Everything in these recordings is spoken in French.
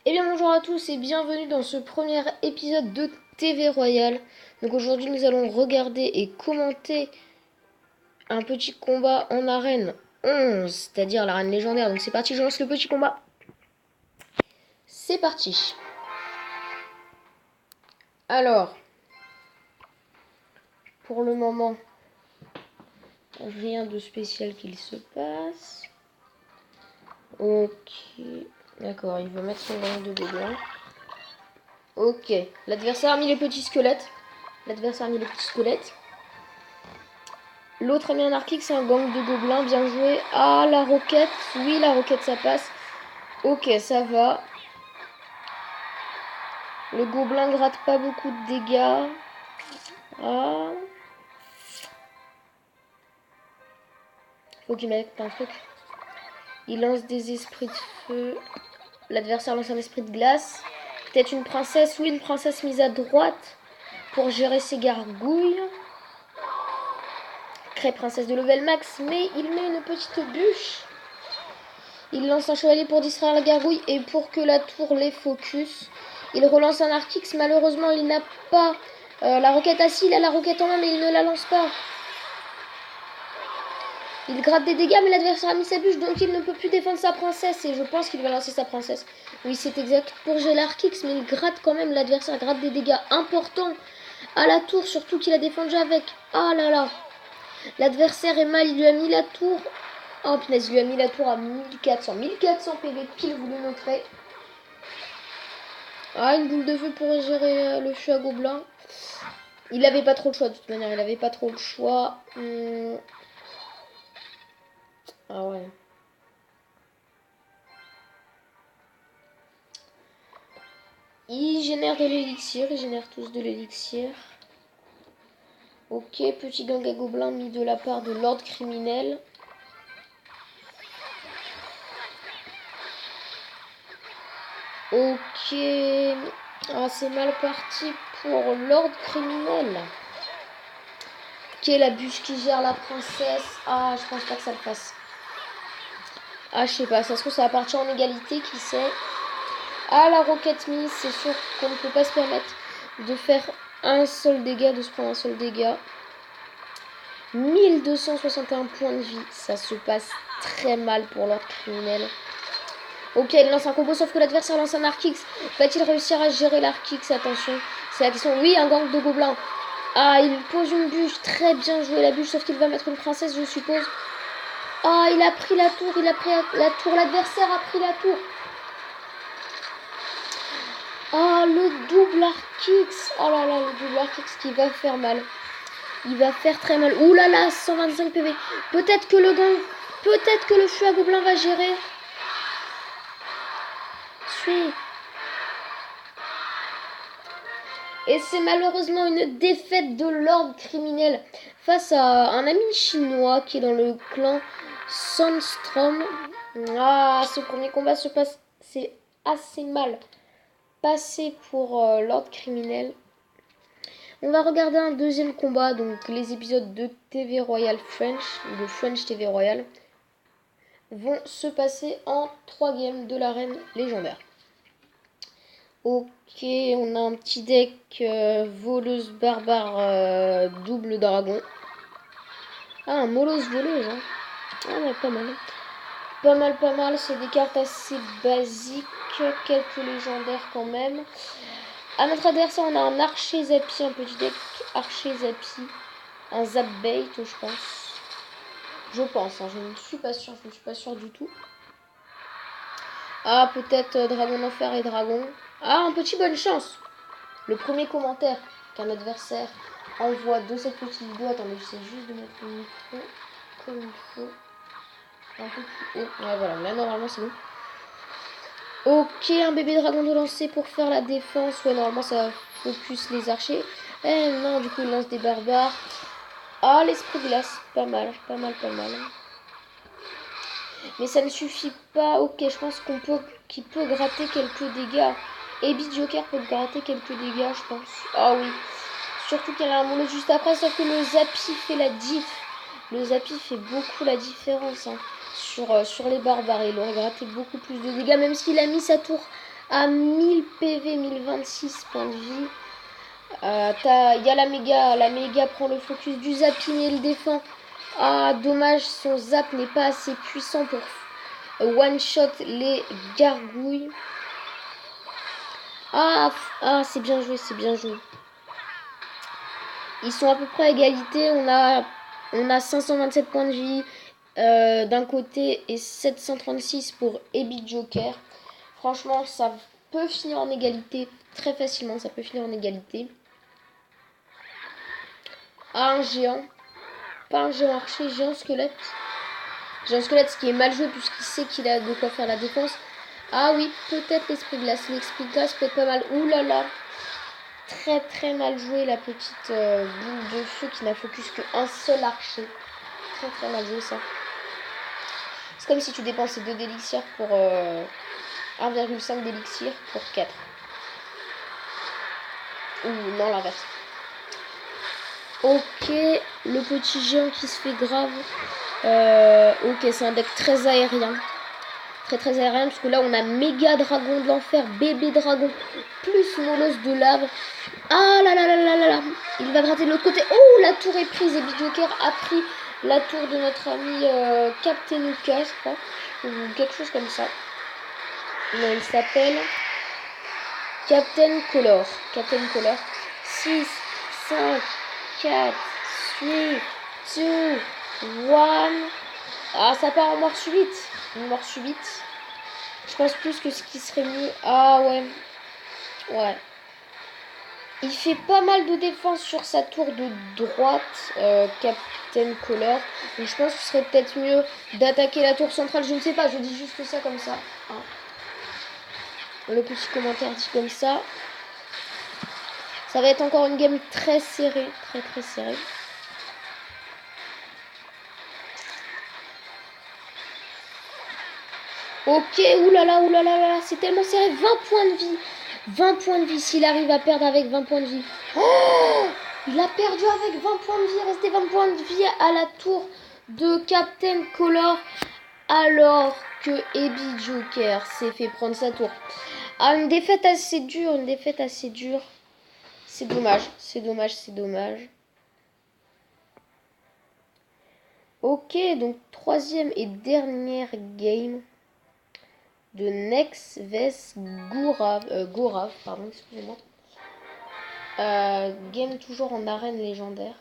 Eh bien bonjour à tous et bienvenue dans ce premier épisode de TV Royal. Donc aujourd'hui nous allons regarder et commenter un petit combat en arène 11, c'est-à-dire l'arène légendaire. Donc c'est parti, je lance le petit combat. C'est parti. Alors, pour le moment, rien de spécial qu'il se passe. Ok, d'accord, il va mettre son gang de gobelins. Ok, l'adversaire a mis les petits squelettes. L'autre a mis un arc c'est un gang de gobelins, bien joué. Ah, la roquette, oui, la roquette, ça passe. Ok, ça va. Le gobelin gratte pas beaucoup de dégâts. Ah. Faut qu'il mette un truc. Il lance des esprits de feu. L'adversaire lance un esprit de glace. Peut-être une princesse, oui, une princesse mise à droite pour gérer ses gargouilles. Crée princesse de level max, mais il met une petite bûche. Il lance un chevalier pour distraire la gargouille et pour que la tour les focus. Il relance un Arc-X. Malheureusement, il n'a pas la roquette. Ah si, il a la roquette en main, mais il ne la lance pas. Il gratte des dégâts, mais l'adversaire a mis sa bûche, donc il ne peut plus défendre sa princesse. Et je pense qu'il va lancer sa princesse. Oui, c'est exact pour gérer l'Arc-X, mais il gratte quand même. L'adversaire gratte des dégâts importants à la tour, surtout qu'il a défendu avec. Ah là là. L'adversaire est mal, il lui a mis la tour. Oh punaise, il lui a mis la tour à 1400. 1400 PV, pile, vous le noterez. Ah, une boule de feu pour gérer le feu à gobelin. Il avait pas trop le choix de toute manière, il avait pas trop le choix. Ah ouais. Ils génèrent de l'élixir, ils génèrent tous de l'élixir. Ok, petit gang à gobelins mis de la part de l'ordre criminel. Ok. Ah, c'est mal parti pour l'ordre criminel. Ok, la bûche qui gère la princesse. Ah, je pense pas que ça le fasse. Ah, je sais pas, ça se trouve ça va partir en égalité, qui sait. Ah, la roquette mise, c'est sûr qu'on ne peut pas se permettre de faire un seul dégât, de se prendre un seul dégât. 1261 points de vie, ça se passe très mal pour l'ordre criminel. Ok, il lance un combo, sauf que l'adversaire lance un Arc-X. Va-t-il réussir à gérer l'Arc-X? Attention, c'est la question. Oui, un gang de gobelins. Ah, il pose une bûche, très bien joué la bûche, sauf qu'il va mettre une princesse, je suppose. Ah, il a pris la tour, l'adversaire a pris la tour. Ah, le double Arc-X. Oh là là, le double Arc-X qui va faire mal. Il va faire très mal. Ouh là là, 125 PV. Peut-être que le feu à gobelin va gérer. Suis. Et c'est malheureusement une défaite de l'ordre criminel face à un ami chinois qui est dans le clan Sandstrom. Ah, ce premier combat se passe, c'est assez mal passé pour l'ordre criminel. On va regarder un deuxième combat, donc les épisodes de TV Royal French, de French TV Royal, vont se passer en 3 games de l'arène légendaire. Ok, on a un petit deck voleuse barbare double dragon. Ah, un molosse voleuse, hein. Ah, mais pas mal. Pas mal, c'est des cartes assez basiques, quelques légendaires quand même. À notre adversaire, on a un archer zappy, un petit deck archer zappy. Un zap bait, je pense. Je pense, hein, je ne suis pas sûre, du tout. Ah, peut-être dragon d'enfer et dragon. Ah, un petit bonne chance. Le premier commentaire qu'un adversaire envoie de cette petite vidéo. Attendez, j'essaie juste de mettre le micro comme il faut. Un peu plus haut. Ouais, voilà, là normalement c'est bon. Ok, un bébé dragon de lancer pour faire la défense. Ouais, normalement ça focus les archers. Eh non, du coup il lance des barbares. Ah, l'esprit de glace, pas mal. Mais ça ne suffit pas. Ok, je pense qu'il peut gratter quelques dégâts. Et Beat Joker peut gratter quelques dégâts, je pense. Ah oui. Surtout qu'elle a un mono juste après, sauf que le Zappy fait la diff. Le Zappy fait beaucoup la différence hein, sur les barbares. Il aurait gratté beaucoup plus de dégâts, même s'il a mis sa tour à 1000 PV, 1026 points de vie. Il y a la méga prend le focus du zapping et le défend. Ah, dommage, son zap n'est pas assez puissant pour one shot les gargouilles. Ah, c'est bien joué, c'est bien joué. Ils sont à peu près à égalité. On a 527 points de vie d'un côté et 736 pour Ebi Joker. Franchement, ça peut finir en égalité très facilement. Ça peut finir en égalité. Ah, un géant. Pas un géant archer, géant squelette. Géant squelette, ce qui est mal joué puisqu'il sait qu'il a de quoi faire la défense. Ah oui, peut-être l'esprit glace. L'esprit glace peut être pas mal. Ouh là là. Très très mal joué la petite boule de feu qui n'a focus qu'un seul archer. Très très mal joué ça. C'est comme si tu dépensais 2 d'élixir pour 1,5 d'élixir pour 4. Ou non, l'inverse. Ok, le petit géant qui se fait grave. Ok, c'est un deck très aérien. Très aérien, parce que là on a méga dragon de l'enfer, bébé dragon, plus molosse de lave. Ah là là là là là là. Il va gratter de l'autre côté. Oh, la tour est prise et Joker a pris la tour de notre ami Captain Lucas, je crois. Ou quelque chose comme ça. Non, il s'appelle Captain Color. Captain Color. 6, 5, 4, 3, 2, 1. Ah, ça part en mort subite. Une mort subite. Je pense plus que ce qui serait mieux. Ah ouais. Ouais. Il fait pas mal de défense sur sa tour de droite, Captain Color. Donc je pense que ce serait peut-être mieux d'attaquer la tour centrale. Je ne sais pas, je dis juste ça comme ça. Hein. Le petit commentaire dit comme ça. Ça va être encore une game très serrée. Très serrée. Ok, oulala, c'est tellement serré. 20 points de vie. 20 points de vie s'il arrive à perdre avec 20 points de vie. Oh, il a perdu avec 20 points de vie. Il restait 20 points de vie à la tour de Captain Color. Alors que Ebi Joker s'est fait prendre sa tour. Ah, une défaite assez dure. C'est dommage. Ok, donc troisième et dernière game de Nex vs Gorav, pardon, excusez-moi. Game toujours en arène légendaire.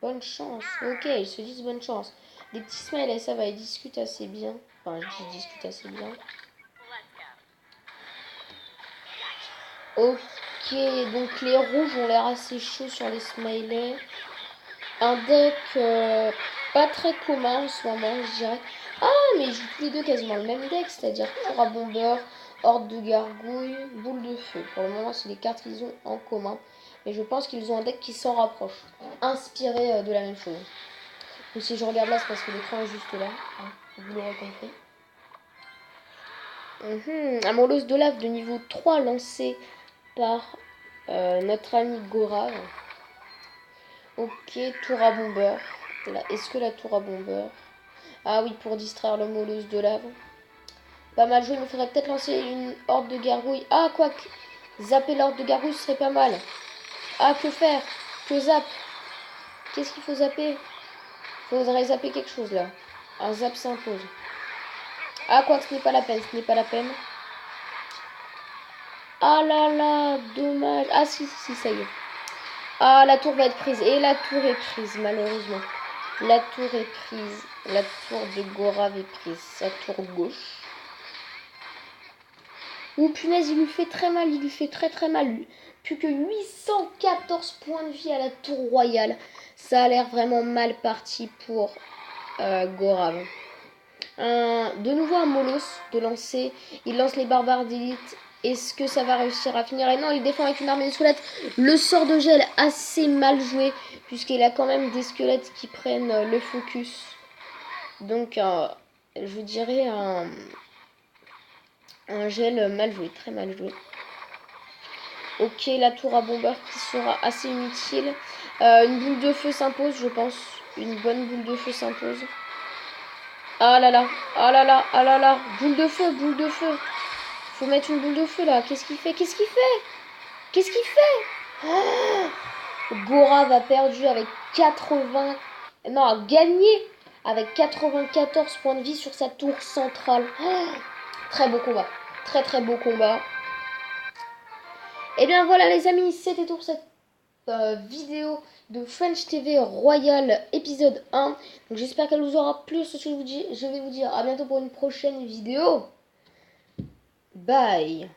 Bonne chance. Ok, ils se disent bonne chance. Des petits smileys, ça va, ils discutent assez bien. Enfin, ils discutent assez bien. Ok, donc les rouges ont l'air assez chauds sur les smileys. Un deck pas très commun en ce moment, je dirais. Ah, mais ils jouent tous les deux quasiment le même deck, c'est-à-dire tour à bomber, horde de gargouilles, boule de feu. Pour le moment, c'est les cartes qu'ils ont en commun. Mais je pense qu'ils ont un deck qui s'en rapproche, inspiré de la même chose. Donc si je regarde là, c'est parce que l'écran est juste là. Hein, vous l'aurez compris. Un molosse de lave de niveau 3 lancé par notre ami Gorav. Ok, tour à bomber. Est-ce que la tour à bomber... Ah oui, pour distraire le molosse de lave. Pas mal joué, mais il faudrait peut-être lancer une horde de gargouilles. Ah, quoi que... Zapper l'horde de gargouilles serait pas mal. Ah, que faire? Que zap? Qu'est-ce qu'il faut zapper? Faudrait zapper quelque chose, là. Un zap s'impose. Ah, quoi que ce n'est pas la peine, Ah là là, dommage. Ah si, ça y est. Ah, la tour va être prise. Et la tour est prise, malheureusement. La tour est prise. La tour de Gorav est prise. Sa tour gauche. Ouh, punaise, il lui fait très mal. Il lui fait très mal. Plus que 814 points de vie à la tour royale. Ça a l'air vraiment mal parti pour Gorav. De nouveau un molosse de lancer. Il lance les barbares d'élite. Est-ce que ça va réussir à finir? Et non, il défend avec une armée de squelettes. Le sort de gel assez mal joué, puisqu'il a quand même des squelettes qui prennent le focus. Donc, je dirais un gel mal joué, très mal joué. Ok, la tour à bomber qui sera assez inutile. Une boule de feu s'impose, je pense. Une bonne boule de feu s'impose. Ah là là, boule de feu. Faut mettre une boule de feu là. Qu'est-ce qu'il fait? Qu'est-ce qu'il fait? Qu'est-ce qu'il fait? Gorav a perdu avec 80... Non, a gagné avec 94 points de vie sur sa tour centrale. Très beau combat. Très très beau combat. Et bien voilà les amis, c'était tout pour cette vidéo de French TV Royal épisode 1. Donc j'espère qu'elle vous aura plu. Ce que je vais vous dire à bientôt pour une prochaine vidéo. Bye.